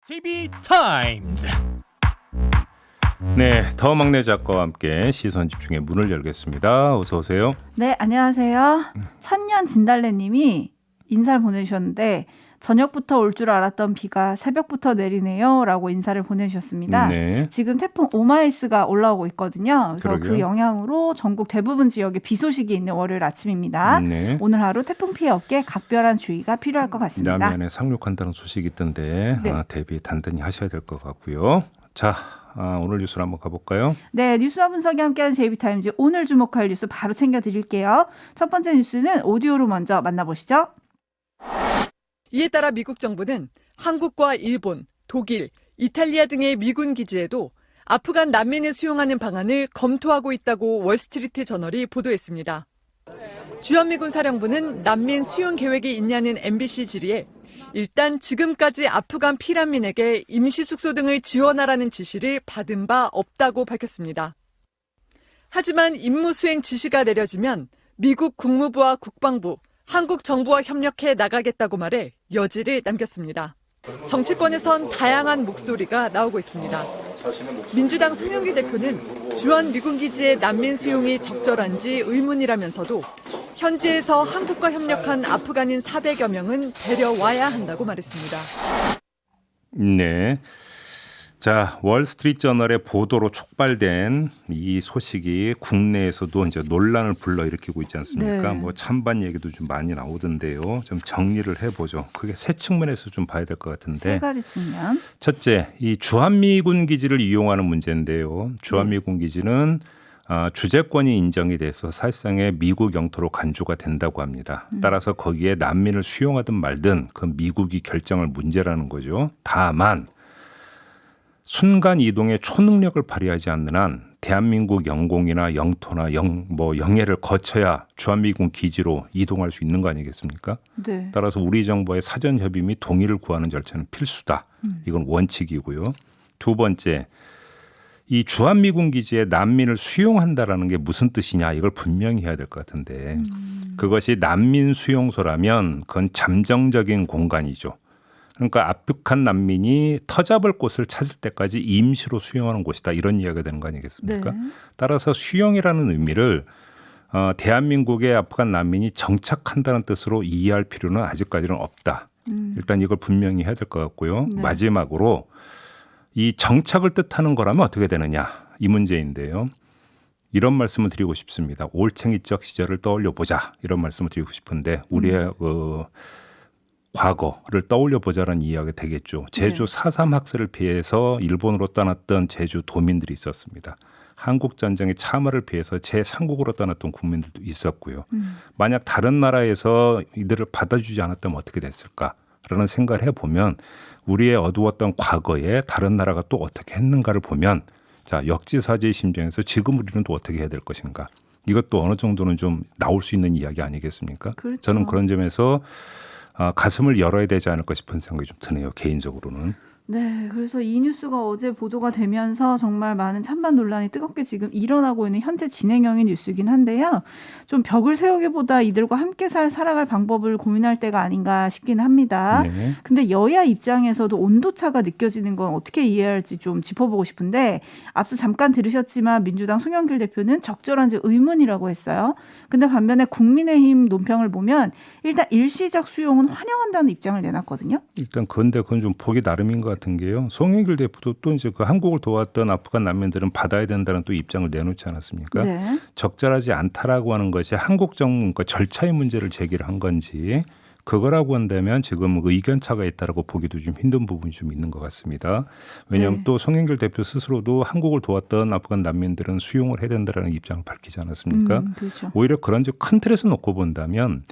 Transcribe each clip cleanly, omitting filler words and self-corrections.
TV 타임즈. 네, 더 막내 작가와 함께 시선 집중의 문을 열겠습니다. 어서 오세요. 네, 안녕하세요. 천년 진달래님이 인사를 보내주셨는데 저녁부터 올 줄 알았던 비가 새벽부터 내리네요 라고 인사를 보내주셨습니다. 네. 지금 태풍 오마이스가 올라오고 있거든요. 그래서 그러게요. 그 영향으로 전국 대부분 지역에 비 소식이 있는 월요일 아침입니다. 네. 오늘 하루 태풍 피해 없게 각별한 주의가 필요할 것 같습니다. 남해안에 상륙한다는 소식이 있던데 네. 대비 단단히 하셔야 될 것 같고요. 자, 오늘 뉴스를 한번 가볼까요? 네, 뉴스와 분석이 함께하는 JB타임즈 오늘 주목할 뉴스 바로 챙겨드릴게요. 첫 번째 뉴스는 오디오로 먼저 만나보시죠. 이에 따라 미국 정부는 한국과 일본, 독일, 이탈리아 등의 미군 기지에도 아프간 난민을 수용하는 방안을 검토하고 있다고 월스트리트 저널이 보도했습니다. 주한미군 사령부는 난민 수용 계획이 있냐는 MBC 질의에 일단 지금까지 아프간 피난민에게 임시숙소 등을 지원하라는 지시를 받은 바 없다고 밝혔습니다. 하지만 임무 수행 지시가 내려지면 미국 국무부와 국방부, 한국 정부와 협력해 나가겠다고 말해 여지를 남겼습니다. 정치권에선 다양한 목소리가 나오고 있습니다. 민주당 송영길 대표는 주한 미군 기지의 난민 수용이 적절한지 의문이라면서도 현지에서 한국과 협력한 아프간인 400여 명은 데려와야 한다고 말했습니다. 네. 자, 월스트리트저널의 보도로 촉발된 이 소식이 국내에서도 이제 논란을 불러일으키고 있지 않습니까? 네. 뭐 찬반 얘기도 좀 많이 나오던데요. 좀 정리를 해보죠. 그게 세 측면에서 좀 봐야 될 것 같은데. 세 가지 측면. 첫째, 이 주한미군 기지를 이용하는 문제인데요. 주한미군 기지는 주재권이 인정이 돼서 사실상의 미국 영토로 간주가 된다고 합니다. 따라서 거기에 난민을 수용하든 말든 그 미국이 결정할 문제라는 거죠. 다만 순간 이동의 초능력을 발휘하지 않는 한 대한민국 영공이나 영토나 영해를 거쳐야 주한미군 기지로 이동할 수 있는 거 아니겠습니까? 네. 따라서 우리 정부의 사전 협의 및 동의를 구하는 절차는 필수다. 이건 원칙이고요. 두 번째, 이 주한미군 기지에 난민을 수용한다라는 게 무슨 뜻이냐 이걸 분명히 해야 될 것 같은데 그것이 난민 수용소라면 그건 잠정적인 공간이죠. 그러니까 아프간 난민이 터잡을 곳을 찾을 때까지 임시로 수용하는 곳이다. 이런 이야기가 되는 거 아니겠습니까? 네. 따라서 수용이라는 의미를 대한민국의 아프간 난민이 정착한다는 뜻으로 이해할 필요는 아직까지는 없다. 일단 이걸 분명히 해야 될 것 같고요. 네. 마지막으로 이 정착을 뜻하는 거라면 어떻게 되느냐 이 문제인데요. 이런 말씀을 드리고 싶습니다. 올챙이적 시절을 떠올려 보자 이런 말씀을 드리고 싶은데 우리의 과거를 떠올려 보자라는 이야기가 되겠죠. 제주 4.3 학살을 피해서 일본으로 떠났던 제주 도민들이 있었습니다. 한국전쟁의 참화를 피해서 제3국으로 떠났던 국민들도 있었고요. 만약 다른 나라에서 이들을 받아주지 않았다면 어떻게 됐을까라는 생각을 해보면 우리의 어두웠던 과거에 다른 나라가 또 어떻게 했는가를 보면 자 역지사지의 심정에서 지금 우리는 또 어떻게 해야 될 것인가. 이것도 어느 정도는 좀 나올 수 있는 이야기 아니겠습니까? 그렇죠. 저는 그런 점에서 가슴을 열어야 되지 않을까 싶은 생각이 좀 드네요. 개인적으로는. 네, 그래서 이 뉴스가 어제 보도가 되면서 정말 많은 찬반 논란이 뜨겁게 지금 일어나고 있는 현재 진행형의 뉴스이긴 한데요. 좀 벽을 세우기보다 이들과 함께 살아갈 방법을 고민할 때가 아닌가 싶긴 합니다. 네. 근데 여야 입장에서도 온도차가 느껴지는 건 어떻게 이해할지 좀 짚어보고 싶은데 앞서 잠깐 들으셨지만 민주당 송영길 대표는 적절한지 의문이라고 했어요. 근데 반면에 국민의힘 논평을 보면 일단 일시적 수용은 환영한다는 입장을 내놨거든요. 일단 그건 좀 보기 나름인 것 같은 게요. 송영길 대표도 또 이제 그 한국을 도왔던 아프간 난민들은 받아야 된다는 또 입장을 내놓지 않았습니까? 네. 적절하지 않다라고 하는 것이 한국 정부 그러니까 절차의 문제를 제기를 한 건지 그거라고 한다면 지금 의견 차가 있다라고 보기도 좀 힘든 부분이 좀 있는 것 같습니다. 왜냐하면 네. 또 송영길 대표 스스로도 한국을 도왔던 아프간 난민들은 수용을 해야 된다라는 입장을 밝히지 않았습니까? 그렇죠. 오히려 그런 큰 틀에서 놓고 본다면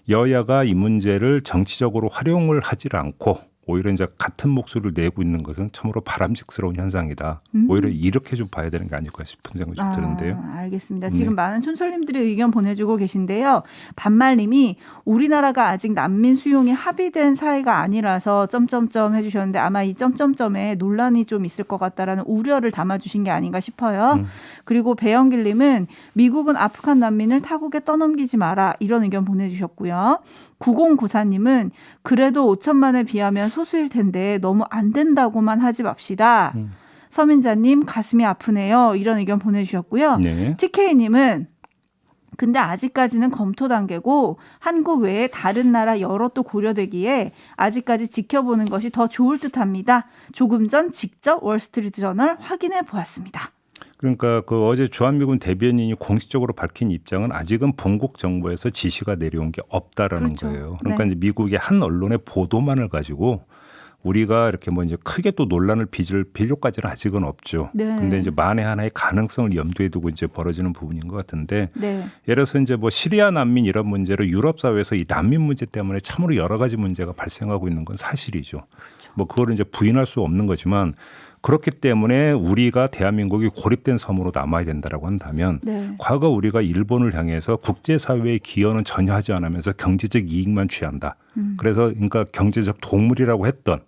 여야가 이 문제를 정치적으로 활용을 하지 않고 오히려 이제 같은 목소리를 내고 있는 것은 참으로 바람직스러운 현상이다. 오히려 이렇게 좀 봐야 되는 게 아닐까 싶은 생각이 좀 드는데요. 알겠습니다. 네. 지금 많은 촌철님들이 의견 보내주고 계신데요. 반말님이 우리나라가 아직 난민 수용이 합의된 사회가 아니라서 점점점 해주셨는데 아마 이 점점점에 논란이 좀 있을 것 같다라는 우려를 담아주신 게 아닌가 싶어요. 그리고 배영길님은 미국은 아프간 난민을 타국에 떠넘기지 마라 이런 의견 보내주셨고요. 9094님은 그래도 5천만에 비하면 소수일 텐데 너무 안 된다고만 하지 맙시다. 서민자님 가슴이 아프네요. 이런 의견 보내주셨고요. 네. TK님은 근데 아직까지는 검토 단계고 한국 외에 다른 나라 여러 또 고려되기에 아직까지 지켜보는 것이 더 좋을 듯합니다. 조금 전 직접 월스트리트저널 확인해 보았습니다. 그러니까 그 어제 주한미군 대변인이 공식적으로 밝힌 입장은 아직은 본국 정부에서 지시가 내려온 게 없다라는 그렇죠. 거예요. 그러니까 네. 이제 미국의 한 언론의 보도만을 가지고 우리가 이렇게 뭐 이제 크게 또 논란을 빚을 필요까지는 아직은 없죠. 네. 근데 이제 만에 하나의 가능성을 염두에 두고 이제 벌어지는 부분인 것 같은데 네. 예를 들어서 이제 뭐 시리아 난민 이런 문제로 유럽 사회에서 이 난민 문제 때문에 참으로 여러 가지 문제가 발생하고 있는 건 사실이죠. 그렇죠. 뭐 그거를 이제 부인할 수 없는 거지만 그렇기 때문에 우리가 대한민국이 고립된 섬으로 남아야 된다라고 한다면 네. 과거 우리가 일본을 향해서 국제사회의 기여는 전혀 하지 않으면서 경제적 이익만 취한다. 그래서 그러니까 경제적 동물이라고 했던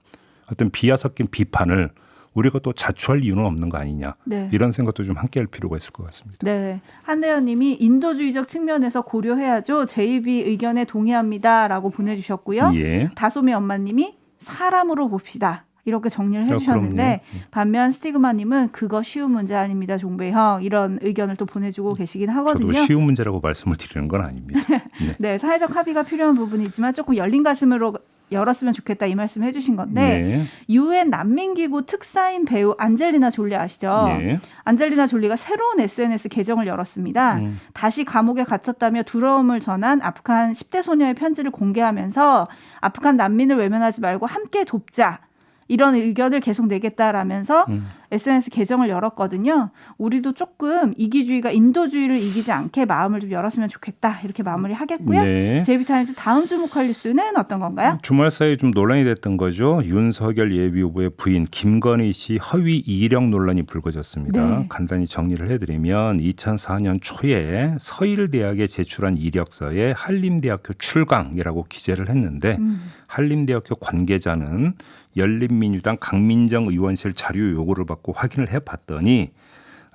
어떤 비하 섞인 비판을 우리가 또 자초할 이유는 없는 거 아니냐. 네. 이런 생각도 좀 함께할 필요가 있을 것 같습니다. 네. 한대현님이 인도주의적 측면에서 고려해야죠. JB 의견에 동의합니다라고 보내주셨고요. 예. 다솜이 엄마님이 사람으로 봅시다. 이렇게 정리를 해주셨는데 그럼요. 반면 스티그마님은 그거 쉬운 문제 아닙니다. 종배형 이런 의견을 또 보내주고 계시긴 하거든요. 저도 쉬운 문제라고 말씀을 드리는 건 아닙니다. 네. 네, 사회적 합의가 필요한 부분이지만 조금 열린 가슴으로 열었으면 좋겠다 이 말씀 해주신 건데 네. 유엔 난민기구 특사인 배우 안젤리나 졸리 아시죠? 네. 안젤리나 졸리가 새로운 SNS 계정을 열었습니다. 다시 감옥에 gat혔다며 두려움을 전한 아프간 10대 소녀의 편지를 공개하면서 아프간 난민을 외면하지 말고 함께 돕자. 이런 의견을 계속 내겠다라면서 SNS 계정을 열었거든요. 우리도 조금 이기주의가 인도주의를 이기지 않게 마음을 좀 열었으면 좋겠다. 이렇게 마무리하겠고요. 네. 제이비타임즈 다음 주목할 뉴스는 어떤 건가요? 주말 사이에 좀 논란이 됐던 거죠. 윤석열 예비후보의 부인 김건희 씨 허위 이력 논란이 불거졌습니다. 네. 간단히 정리를 해드리면 2004년 초에 서일대학에 제출한 이력서에 한림대학교 출강이라고 기재를 했는데 한림대학교 관계자는 열린민주당 강민정 의원실 자료 요구를 받고 확인을 해봤더니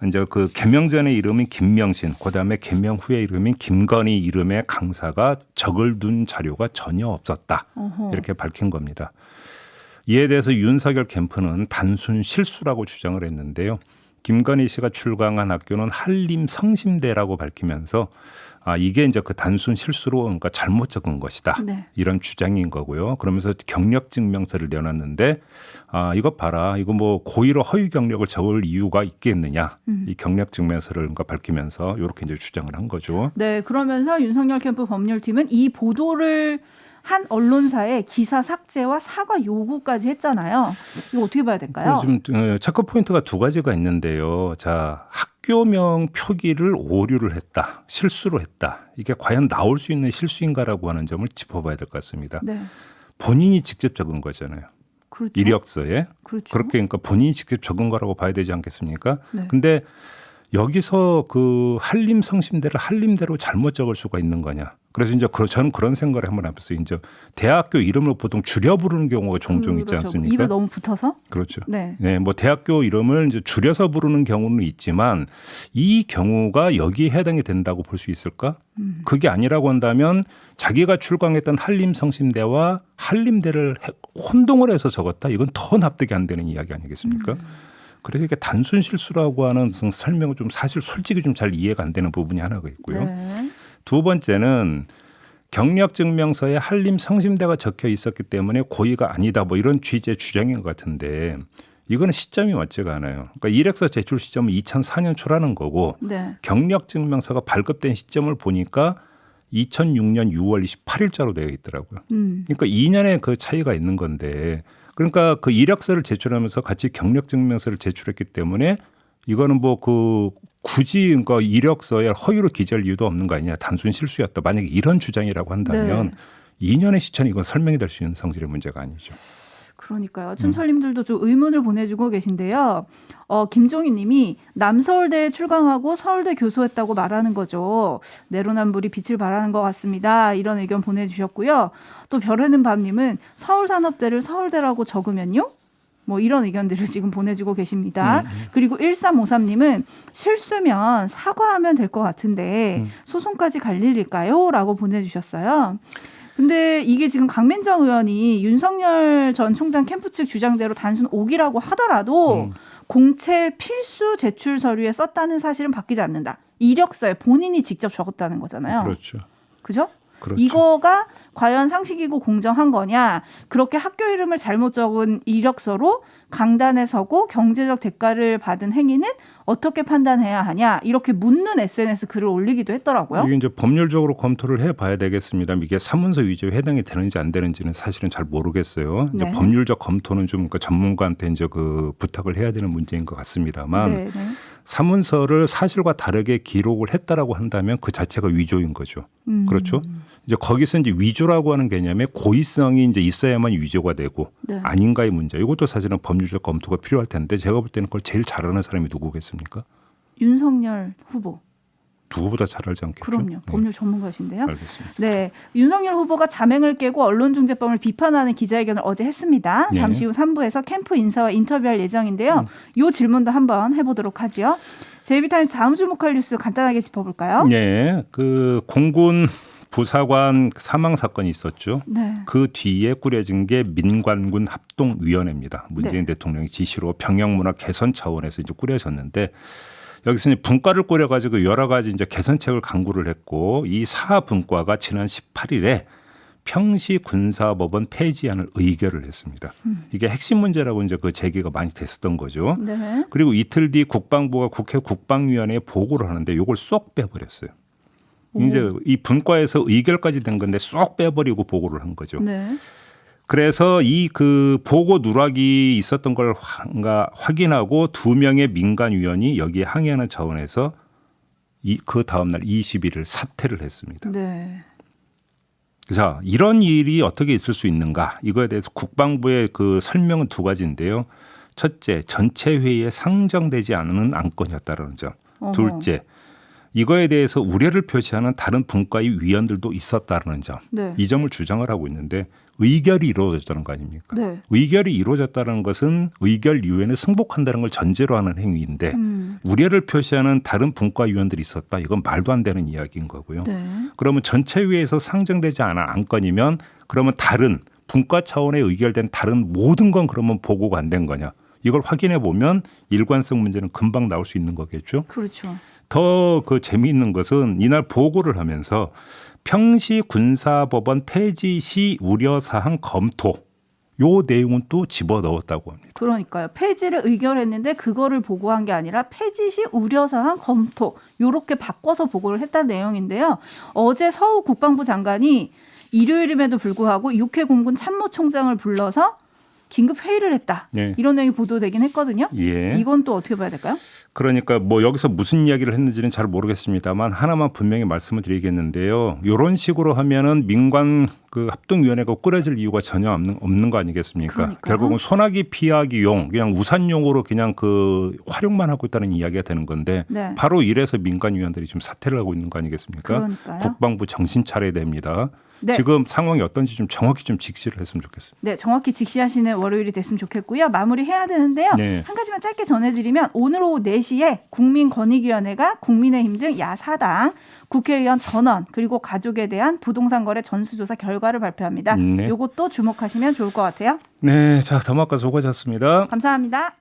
이제 그 개명 전에 이름인 김명신, 그다음에 개명 후에 이름인 김건희 이름의 강사가 적을 둔 자료가 전혀 없었다. 어허. 이렇게 밝힌 겁니다. 이에 대해서 윤석열 캠프는 단순 실수라고 주장을 했는데요. 김건희 씨가 출강한 학교는 한림성심대라고 밝히면서 이게 이제 그 단순 실수로 그러니까 잘못 적은 것이다. 네. 이런 주장인 거고요. 그러면서 경력 증명서를 내놨는데 이것 봐라. 이거 뭐 고의로 허위 경력을 적을 이유가 있겠느냐. 이 경력 증명서를 그러니까 밝히면서 이렇게 이제 주장을 한 거죠. 네, 그러면서 윤석열 캠프 법률팀은 이 보도를 한 언론사에 기사 삭제와 사과 요구까지 했잖아요. 이거 어떻게 봐야 될까요? 지금 체크 포인트가 두 가지가 있는데요. 자, 학교명 표기를 오류를 했다, 실수로 했다. 이게 과연 나올 수 있는 실수인가라고 하는 점을 짚어봐야 될 것 같습니다. 네, 본인이 직접 적은 거잖아요. 그렇죠. 이력서에 그렇죠. 그렇게 그러니까 본인이 직접 적은 거라고 봐야 되지 않겠습니까? 네. 근데 여기서 그 한림성심대를 한림대로 잘못 적을 수가 있는 거냐? 그래서 이제 저는 그런 생각을 한번 해봤어요. 이제 대학교 이름을 보통 줄여 부르는 경우가 종종 있지 그렇죠. 않습니까? 입에 너무 붙어서? 그렇죠. 네. 네, 뭐 대학교 이름을 이제 줄여서 부르는 경우는 있지만 이 경우가 여기에 해당이 된다고 볼 수 있을까? 그게 아니라고 한다면 자기가 출강했던 한림성심대와 한림대를 혼동을 해서 적었다. 이건 더 납득이 안 되는 이야기 아니겠습니까? 그래서 이게 단순 실수라고 하는 설명은 좀 사실 솔직히 좀 잘 이해가 안 되는 부분이 하나가 있고요. 네. 두 번째는 경력증명서에 한림성심대가 적혀 있었기 때문에 고의가 아니다 뭐 이런 취지의 주장인 것 같은데 이거는 시점이 맞지가 않아요. 그러니까 이력서 제출 시점은 2004년 초라는 거고 네. 경력증명서가 발급된 시점을 보니까 2006년 6월 28일자로 되어 있더라고요. 그러니까 2년의 그 차이가 있는 건데 그러니까 그 이력서를 제출하면서 같이 경력증명서를 제출했기 때문에 이거는 뭐 그 굳이 그러니까 이력서에 허위로 기재할 이유도 없는 거 아니냐. 단순 실수였다. 만약에 이런 주장이라고 한다면 2년의 시차는 이건 설명이 될 수 있는 성질의 문제가 아니죠. 그러니까요. 춘철님들도 좀 의문을 보내주고 계신데요. 김종희 님이 남서울대에 출강하고 서울대 교수했다고 말하는 거죠. 내로남불이 빛을 발하는 것 같습니다. 이런 의견 보내주셨고요. 또 별에는 밤님은 서울산업대를 서울대라고 적으면요? 뭐 이런 의견들을 지금 보내주고 계십니다. 그리고 1353님은 실수면 사과하면 될 것 같은데 소송까지 갈 일일까요? 라고 보내주셨어요. 근데 이게 지금 강민정 의원이 윤석열 전 총장 캠프 측 주장대로 단순 오기라고 하더라도 공채 필수 제출 서류에 썼다는 사실은 바뀌지 않는다. 이력서에 본인이 직접 적었다는 거잖아요. 그렇죠. 그죠? 그렇죠. 이거가 과연 상식이고 공정한 거냐? 그렇게 학교 이름을 잘못 적은 이력서로 강단에 서고 경제적 대가를 받은 행위는 어떻게 판단해야 하냐? 이렇게 묻는 SNS 글을 올리기도 했더라고요. 이게 이제 법률적으로 검토를 해봐야 되겠습니다. 이게 사문서 위조에 해당이 되는지 안 되는지는 사실은 잘 모르겠어요. 이제 네. 법률적 검토는 좀 그러니까 전문가한테 이제 그 부탁을 해야 되는 문제인 것 같습니다만 네, 네. 사문서를 사실과 다르게 기록을 했다라고 한다면 그 자체가 위조인 거죠. 그렇죠? 이제 거기서 이제 위조라고 하는 개념에 고의성이 이제 있어야만 위조가 되고 네. 아닌가의 문제. 이것도 사실은 법률적 검토가 필요할 텐데 제가 볼 때는 그걸 제일 잘하는 사람이 누구겠습니까? 윤석열 후보. 누구보다 잘 알지 않겠죠? 그럼요. 네. 법률 전문가신데요. 알겠습니다. 네, 윤석열 후보가 자맹을 깨고 언론중재법을 비판하는 기자회견을 어제 했습니다. 네. 잠시 후 3부에서 캠프 인사와 인터뷰할 예정인데요. 이 질문도 한번 해보도록 하죠. 제이비타임스 다음 주목할 뉴스 간단하게 짚어볼까요? 네, 그 공군 부사관 사망 사건이 있었죠. 네. 그 뒤에 꾸려진 게 민관군 합동위원회입니다. 문재인 네. 대통령의 지시로 병영문화 개선 차원에서 이제 꾸려졌는데 여기서 이제 분과를 꾸려가지고 여러 가지 이제 개선책을 강구를 했고 이 사분과가 지난 18일에 평시 군사법원 폐지안을 의결을 했습니다. 이게 핵심 문제라고 이제 그 제기가 많이 됐었던 거죠. 네. 그리고 이틀 뒤 국방부가 국회 국방위원회에 보고를 하는데 이걸 쏙 빼버렸어요. 이제 이 분과에서 의결까지 된 건데 쏙 빼버리고 보고를 한 거죠. 네. 그래서 이 그 보고 누락이 있었던 걸 확인하고 2명의 민간위원이 여기에 항의하는 차원에서 그 다음날 21일 사퇴를 했습니다. 네. 자, 이런 일이 어떻게 있을 수 있는가? 이거에 대해서 국방부의 그 설명은 두 가지인데요. 첫째, 전체 회의에 상정되지 않은 안건이었다는 점. 어허. 둘째, 이거에 대해서 우려를 표시하는 다른 분과의 위원들도 있었다는 점. 네. 이 점을 주장을 하고 있는데 의결이 이루어졌다는 거 아닙니까? 네. 의결이 이루어졌다는 것은 의결 이후에는 승복한다는 걸 전제로 하는 행위인데 우려를 표시하는 다른 분과 위원들이 있었다. 이건 말도 안 되는 이야기인 거고요. 네. 그러면 전체 회의에서 상정되지 않은 안건이면 그러면 다른 분과 차원에 의결된 다른 모든 건 그러면 보고가 안 된 거냐. 이걸 확인해 보면 일관성 문제는 금방 나올 수 있는 거겠죠. 그렇죠. 더 그 재미있는 것은 이날 보고를 하면서 평시 군사법원 폐지 시 우려사항 검토 요 내용은 또 집어넣었다고 합니다. 그러니까요. 폐지를 의결했는데 그거를 보고한 게 아니라 폐지 시 우려사항 검토 요렇게 바꿔서 보고를 했다는 내용인데요. 어제 서우 국방부 장관이 일요일임에도 불구하고 육해 공군 참모총장을 불러서 긴급 회의를 했다. 네. 이런 내용이 보도되긴 했거든요. 예. 이건 또 어떻게 봐야 될까요? 그러니까 뭐 여기서 무슨 이야기를 했는지는 잘 모르겠습니다만 하나만 분명히 말씀을 드리겠는데요. 이런 식으로 하면은 민관 그 합동위원회가 꾸려질 이유가 전혀 없는 거 아니겠습니까? 그러니까요. 결국은 소나기 피하기용 그냥 우산용으로 그냥 그 활용만 하고 있다는 이야기가 되는 건데 네. 바로 이래서 민간위원들이 좀 사퇴를 하고 있는 거 아니겠습니까? 그러니까요. 국방부 정신 차려야 됩니다. 네. 지금 상황이 어떤지 좀 정확히 좀 직시를 했으면 좋겠습니다. 네, 정확히 직시하시는 월요일이 됐으면 좋겠고요. 마무리해야 되는데요. 네. 한 가지만 짧게 전해드리면 오늘 오후 4시에 국민권익위원회가 국민의힘 등 야4당 국회의원 전원 그리고 가족에 대한 부동산 거래 전수조사 결과를 발표합니다. 네. 이것도 주목하시면 좋을 것 같아요. 네, 자 더마카 수고하셨습니다. 감사합니다.